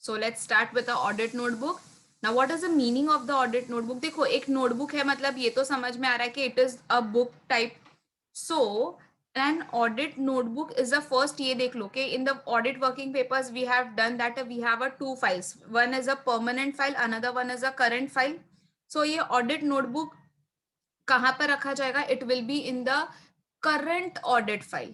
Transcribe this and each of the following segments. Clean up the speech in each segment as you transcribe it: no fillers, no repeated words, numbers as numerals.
So let's start with the audit notebook. Now what is the meaning of the audit notebook? देखो एक notebook है, मतलब ये तो समझ में आ रहा है कि it is a book type. So an audit notebook is the first, ये देख लो कि in the audit working papers we have done that we have a two files. One is a permanent file, another one is a current file. So ये audit notebook कहाँ पर रखा जाएगा? It will be in the current audit file.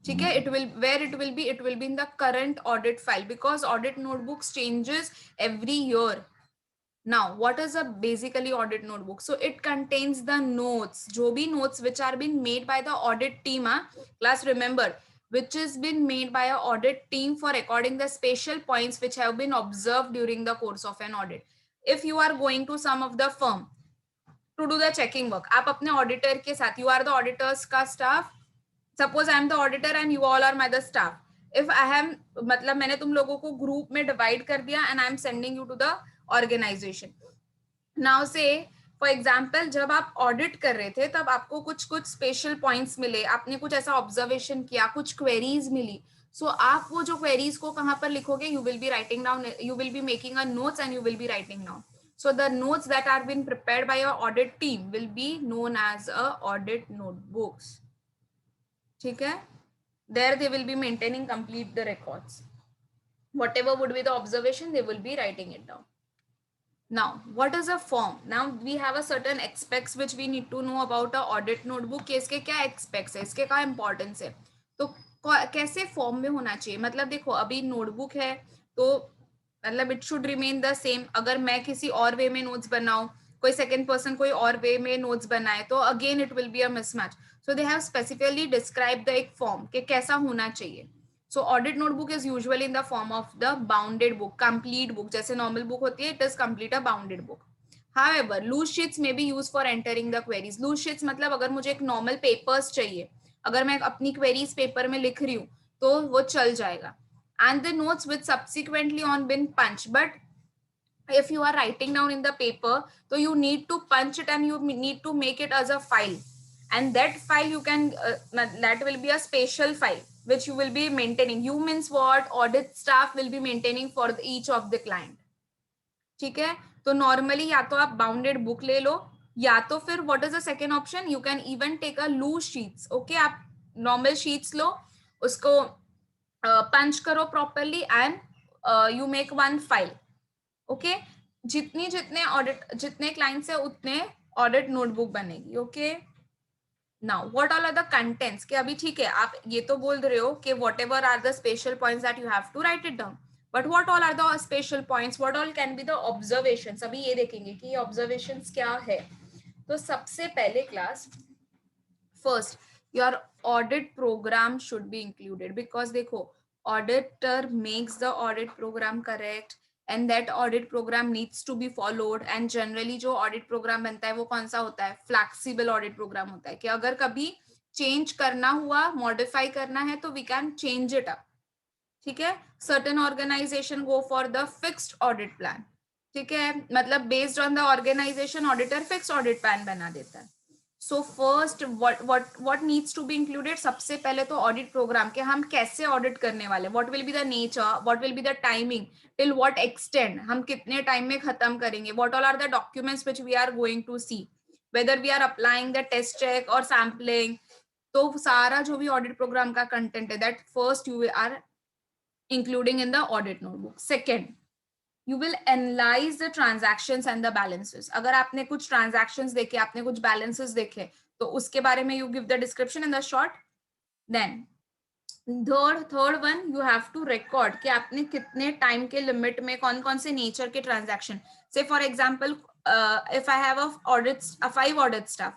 ठीक है, it will be in the current audit file because audit notebooks changes every year. Now what is a basically audit notebook? So it contains the notes, जो भी notes which are been made by the audit team, class remember, which has been made by a audit team for recording the special points which have been observed during the course of an audit. If you are going to some of the firm to do the checking work, आप अपने auditor के साथ, you are the auditors का staff, suppose I am the auditor and you all are my the staff. If I have, मतलब मैंने तुम लोगों को ग्रुप में डिवाइड कर दिया and I am sending you to the organization. Now say for example जब आप ऑडिट कर रहे थे तब आपको कुछ कुछ स्पेशल पॉइंट्स मिले, आपने कुछ ऐसा ऑब्जर्वेशन किया, कुछ क्वेरीज मिली. सो आप वो जो क्वेरीज को कहाँ पर लिखोगे? You will be writing down, you will be making a notes and you will be writing down. So the notes that are been prepared by your audit team will be known as a audit notebooks. ठीक है, there they will be maintaining complete the records, whatever would be the observation they will be writing it down. Now what is a form? Now we have a certain aspects which we need to know about a audit notebook कि इसके क्या aspects है, इसके क्या importance है, तो कैसे form में होना चाहिए. मतलब देखो अभी नोटबुक है तो मतलब it should remain the same. अगर मैं किसी और वे में नोट्स बनाऊं, कोई सेकेंड पर्सन कोई और वे में नोट्स बनाए, तो again it will be a mismatch. So they have specifically describe the एक फॉर्म कि कैसा होना चाहिए. So audit notebook is usually in the form of the bounded book, complete book. जैसे नॉर्मल बुक होती है, it is complete a bounded book. However, loose sheets may be used for entering the queries. Loose sheets मतलब अगर मुझे एक normal papers चाहिए, अगर मैं अपनी क्वेरीज पेपर में लिख रही हूँ तो वो चल जाएगा. And the notes which subsequently on been punched, but if you are writing down in the paper, so you need to punch it and you need to make it as a file, and that file you can that will be a special file which you will be maintaining. You means what? Audit staff will be maintaining for each of the client. ठीक है, तो normally या तो आप bounded book ले लो, या तो फिर what is the second option, you can even take a loose sheets. Okay, आप नॉर्मल शीट्स लो, उसको पंच करो properly and you make one file. Okay, जितने ऑडिट, जितने क्लाइंट्स है उतने ऑडिट नोटबुक बनेगी. Okay, now what all are the contents, कि अभी ठीक है आप ये तो बोल रहे हो कि whatever are the special points that you have to write it down, but what all are the special points, what all can be the observations. अभी ये देखेंगे कि ये ऑब्जर्वेशंस क्या है. तो सबसे पहले class, first your audit program should be included, because देखो auditor makes the audit program correct and that audit program needs to be followed. and generally जो audit program बनता है वो कौन सा होता है? flexible audit program होता है, कि अगर कभी change करना हुआ, modify करना है, तो we can change it up. ठीक है, certain organization go for the fixed audit plan. ठीक है, मतलब based on the organization auditor fixed audit plan बना देता है. So first what needs to be included, सबसे पहले तो ऑडिट प्रोग्राम के हम कैसे ऑडिट करने वाले, what will be the nature, what will be the timing, till what extent, हम कितने टाइम में खत्म करेंगे, what all are the documents which we are going to see, whether we are applying the test check or sampling. तो सारा जो भी audit program का कंटेंट है, that first you are including in the audit notebook. Second, you will analyze the transactions and the balances. अगर आपने कुछ transactions देखे, आपने कुछ balances देखे, तो उसके बारे में you give the description in the short. then third one, you have to record कि आपने कितने time के limit में कौन कौन से nature के transaction. say for example if I have a 5 audit staff,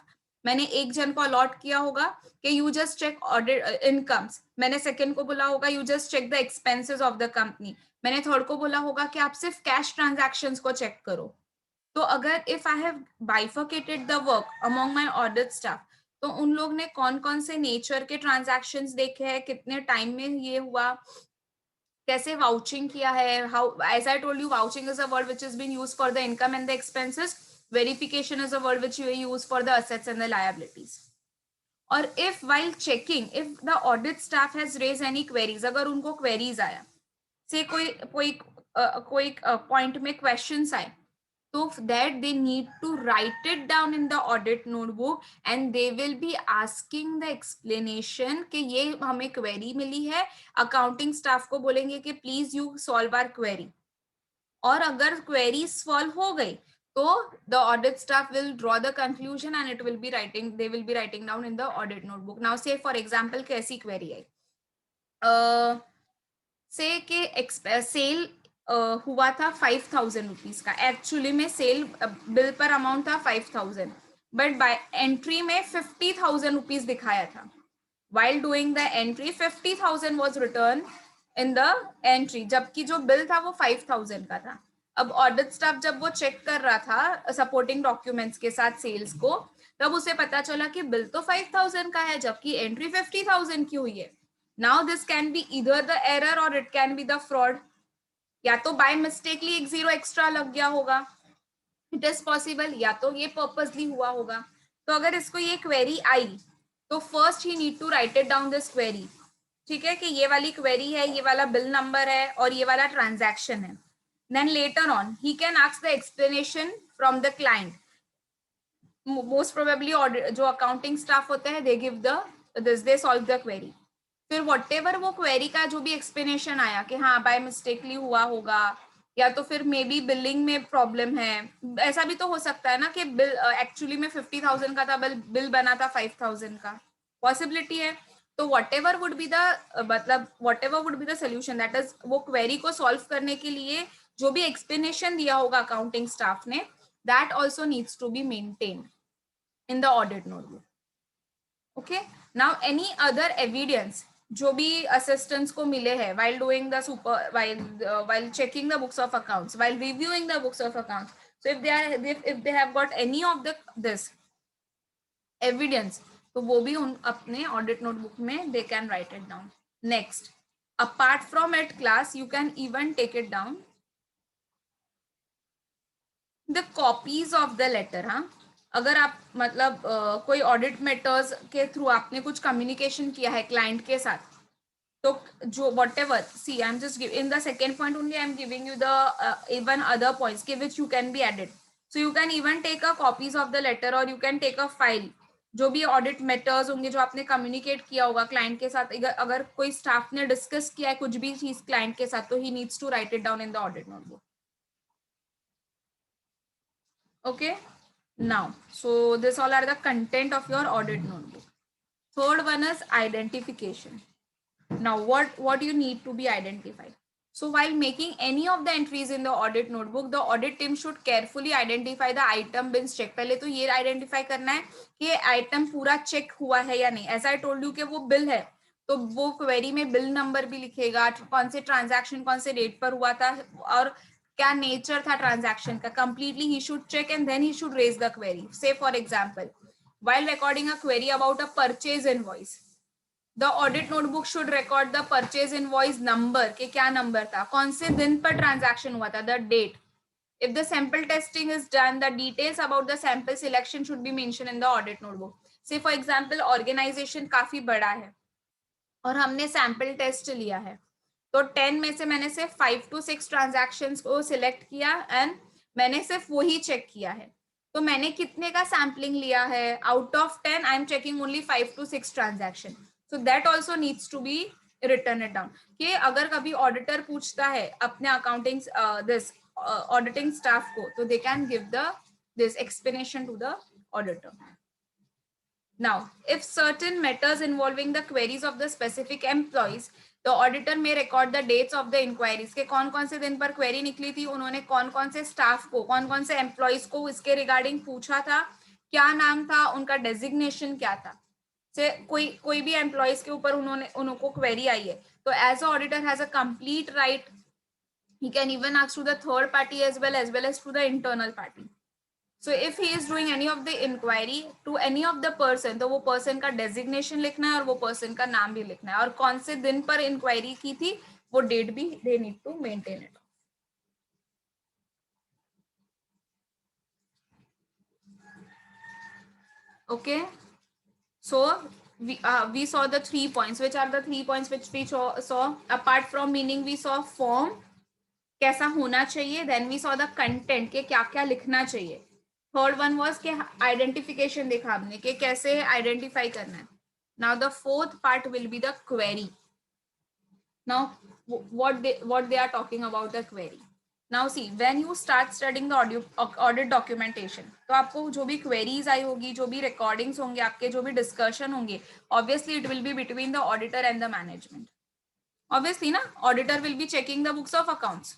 मैंने एक जन को अलॉट किया होगा कि you just check audit incomes, मैंने सेकंड को बोला होगा you just check the expenses of the company, मैंने थर्ड को बोला होगा कि आप सिर्फ कैश ट्रांजैक्शंस को चेक करो. तो अगर if I have bifurcated the work among my audit staff, तो उन लोग ने कौन कौन से नेचर के ट्रांजैक्शंस देखे हैं, कितने टाइम में ये हुआ, कैसे वाउचिंग किया है. How, as I told you, vouching is a word which is been used for the income and the expenses. verification is a word which you use for the assets and the liabilities. or if while checking, if the audit staff has raised any queries, अगर उनको queries आया, से कोई point में questions आए, so that they need to write it down in the audit notebook and they will be asking the explanation कि ये हमें query मिली है, accounting staff को बोलेंगे कि please you solve our query, और अगर query solve हो गई तो the audit staff will draw the conclusion and they will be writing down in the audit notebook. Now say for example कैसी query है, से कि सेल हुआ था 5,000 रुपीज का, एक्चुअली में सेल बिल पर अमाउंट था 5,000, बट बाय एंट्री में 50,000 रुपीज दिखाया था. While doing the entry 50,000 was written in the entry, जबकि जो बिल था वो 5,000 का था. अब ऑडिट स्टाफ जब वो चेक कर रहा था सपोर्टिंग डॉक्यूमेंट्स के साथ सेल्स को, तब उसे पता चला कि बिल तो 5,000 का है जबकि एंट्री 50,000 की हुई है. Now this can be either the error or it can be the fraud. या तो by mistakenly एक जीरो एक्स्ट्रा लग गया होगा, it is possible, या तो ये purposely हुआ होगा. तो अगर इसको ये query आई तो first he need to write it down this query. ठीक है कि ये वाली query है, ये वाला bill number है और ये वाला transaction है. Then later on he can ask the explanation from the client. Most probably जो accounting staff होते हैं they give they solve the query. फिर whatever वो क्वेरी का जो भी एक्सप्लेनेशन आया कि हाँ बाय मिस्टेकली हुआ होगा, या तो फिर मे बी बिलिंग में प्रॉब्लम है, ऐसा भी तो हो सकता है ना कि बिल एक्चुअली में 50,000 का था, बिल बना था 5,000 का, पॉसिबिलिटी है. तो whatever would be the मतलब whatever would be the solution, that is वो क्वेरी को सॉल्व करने के लिए जो भी एक्सप्लेनेशन दिया होगा अकाउंटिंग स्टाफ ने, that also needs to be maintained in the audit notebook. Okay, now any other evidence जो भी assistants को मिले हैं while doing the while checking the books of accounts, while reviewing the books of accounts, so if they have got any of this evidence, तो वो भी अपने audit notebook में they can write it down. Next, apart from at class, you can even take it down the copies of the letter. हाँ, अगर आप मतलब कोई ऑडिट मैटर्स के थ्रू आपने कुछ कम्युनिकेशन किया है क्लाइंट के साथ, तो जो whatever, see I'm just in the second point only I'm giving you the even other points which you can be added. So you can even take a copies of the letter or you can take a file, जो भी audit matters होंगे जो आपने communicate किया होगा client के साथ, अगर कोई स्टाफ ने डिस्कस किया है कुछ भी चीज क्लाइंट के साथ, तो ही needs to write it down in the audit notebook. Okay, now so this all are the content of your audit notebook. Third one is identification. Now what you need to be identified. So while making any of the entries in the audit notebook, the audit team should carefully identify the item bins check. पहले तो ये identify करना है कि ये item पूरा check हुआ है या नहीं. As I told you कि वो bill है, तो वो query में bill number भी लिखेगा, कौन से transaction कौन से date पर हुआ था और क्या नेचर था ट्रांजैक्शन का, completely he should check and then he should raise the query. Say for example while recording a query about a purchase invoice, the audit notebook should record the purchase invoice number कि क्या number था, कौन से दिन पर transaction हुआ था, the date. If the sample testing is done, the details about the sample selection should be mentioned in the audit notebook. Say for example organization काफी बड़ा है और हमने सैंपल टेस्ट लिया है, तो 10 में से मैंने सिर्फ 5 to 6 ट्रांजैक्शंस को सिलेक्ट किया एंड मैंने सिर्फ वही चेक किया है. तो मैंने कितने का सैम्पलिंग लिया है, out of 10 I am checking only 5 to 6 transaction. So that also needs to be written it down. कि अगर कभी ऑडिटर पूछता है अपने अकाउंटिंग दिस ऑडिटिंग स्टाफ को, तो they can give the this explanation to the auditor. Now, if certain matters involving the queries of the specific employees, the auditor may record the dates of the inquiries के कौन कौन से दिन पर query निकली थी, उन्होंने कौन कौन से स्टाफ को, कौन कौन से एम्प्लॉइज को इसके रिगार्डिंग पूछा था, क्या नाम था, उनका डेजिग्नेशन क्या था. से कोई भी एम्प्लॉइज के ऊपर उनको क्वेरी आई है, तो as a auditor has a complete right, he can even ask to the third party as well as to the internal party. So if he is doing any of the inquiry to any of the person, तो वो person का designation लिखना है और वो person का नाम भी लिखना है और कौन से दिन पर inquiry की थी वो date भी they need to maintain it. Okay, so we saw the 3 points. Which are the 3 points which we saw? Apart from meaning, we saw form कैसा होना चाहिए, then we saw the content के क्या क्या लिखना चाहिए. Third one was कि identification देखा हमने कि कैसे identify करना है. Now the fourth part will be the query. Now what they are talking about the query. Now see, when you start studying the audit documentation, तो आपको जो भी queries आई होगी, जो भी recordings होंगे, आपके जो भी discussion होंगे, obviously it will be between the auditor and the management. Obviously na, auditor will be checking the books of accounts.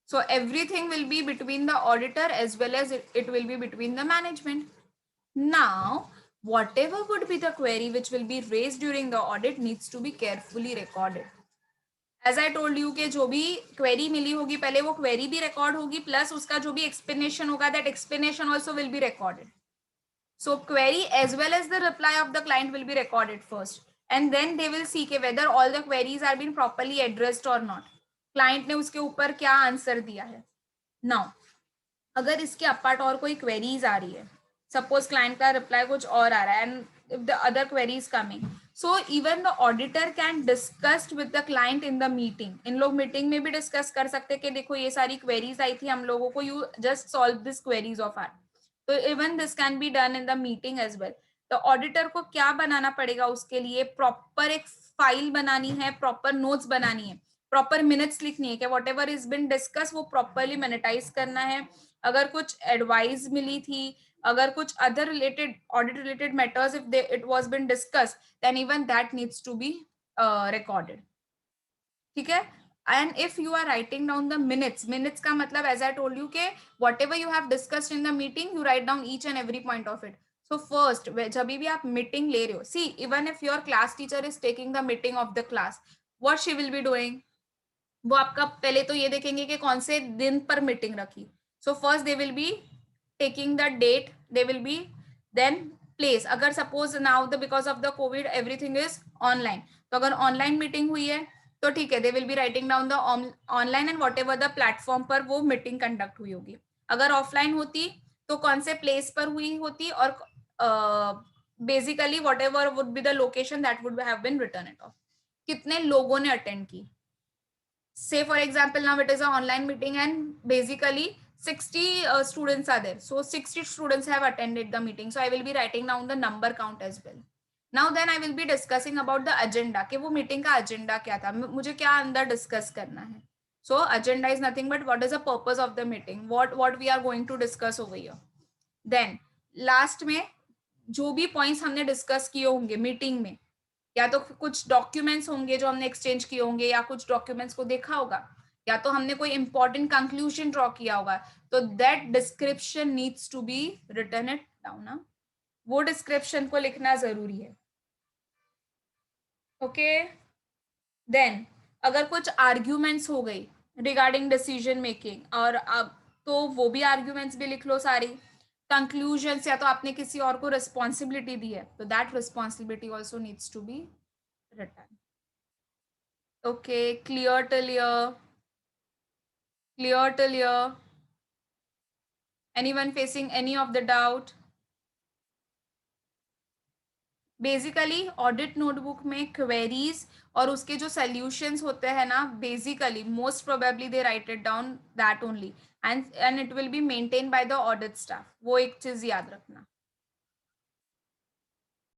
So everything will be between the auditor as well as it will be between the management. Now, whatever would be the query which will be raised during the audit needs to be carefully recorded. As I told you कि जो भी query मिली होगी पहले वो query भी record होगी plus उसका जो भी explanation होगा that explanation also will be recorded. So query as well as the reply of the client will be recorded first, and then they will see कि whether all the queries are being properly addressed or not. Client ने उसके ऊपर क्या answer दिया है. Now अगर इसके apart और कोई queries आ रही है, suppose client का reply कुछ और आ रहा है and if the other query is coming, so even the auditor can discuss with the client in the meeting. इन लोग मीटिंग में भी डिस्कस कर सकते हैं कि देखो ये सारी क्वेरीज आई थी हम लोगों को, you just solve this queries of आर. तो even this can be done in the meeting as well. तो ऑडिटर को क्या बनाना पड़ेगा उसके लिए, प्रॉपर एक फाइल बनानी है, प्रॉपर नोट्स बनानी है, प्रॉपर मिनट्स लिखनी है कि whatever is been discussed वो प्रॉपरली मोनेटाइज करना है. अगर कुछ एडवाइस मिली थी, अगर कुछ other related audit related matters if it was been discussed, then even that needs to be recorded. ठीक है. And if you are writing down the minutes का मतलब as I told you के whatever you have discussed in the meeting, you write down each and every point of it. So first, जब भी आप meeting ले रहे हो, see even if your class teacher is taking the meeting of the class, what she will be doing? वो आपका पहले तो ये देखेंगे कि कौन से दिन पर मीटिंग रखी. So first they will be taking the date, they will be then place. अगर suppose now the because of the COVID everything is online, तो अगर online meeting हुई है तो ठीक है, they will be writing down the online and what ever the platform पर वो मीटिंग कंडक्ट हुई होगी. अगर ऑफलाइन होती तो कौन से प्लेस पर हुई होती और basically whatever would be the location that would have been written it off. कितने लोगों ने अटेंड की. Say for example now it is an online meeting and basically 60 students are there, so 60 students have attended the meeting, so I will be writing down the number count as well. Now then I will be discussing about the agenda कि वो meeting का agenda क्या था, मुझे क्या अंदर discuss करना है. So agenda is nothing but what is the purpose of the meeting, what we are going to discuss over here. Then last में जो भी points हमने discuss किए होंगे meeting में, या तो कुछ डॉक्यूमेंट्स होंगे जो हमने एक्सचेंज किए होंगे, या कुछ डॉक्यूमेंट्स को देखा होगा, या तो हमने कोई इंपॉर्टेंट कंक्लूजन ड्रॉ किया होगा, तो that description needs to be written it down ना. वो डिस्क्रिप्शन को लिखना जरूरी है. ओके. देन अगर कुछ आर्ग्यूमेंट्स हो गई रिगार्डिंग डिसीजन मेकिंग, और अब तो वो भी आर्ग्यूमेंट्स भी लिख लो सारी. कंक्लूजन्स या तो आपने किसी और को रिस्पॉन्सिबिलिटी दी है तो that responsibility also needs to be written. Okay, clear till here? Clear till here? Anyone facing any of the doubt? Basically audit notebook में क्वेरीज और उसके जो सॉल्यूशंस होते हैं ना, basically most probably they right it down that only, and it will be maintain by the audit staff. वो एक चीज याद रखना.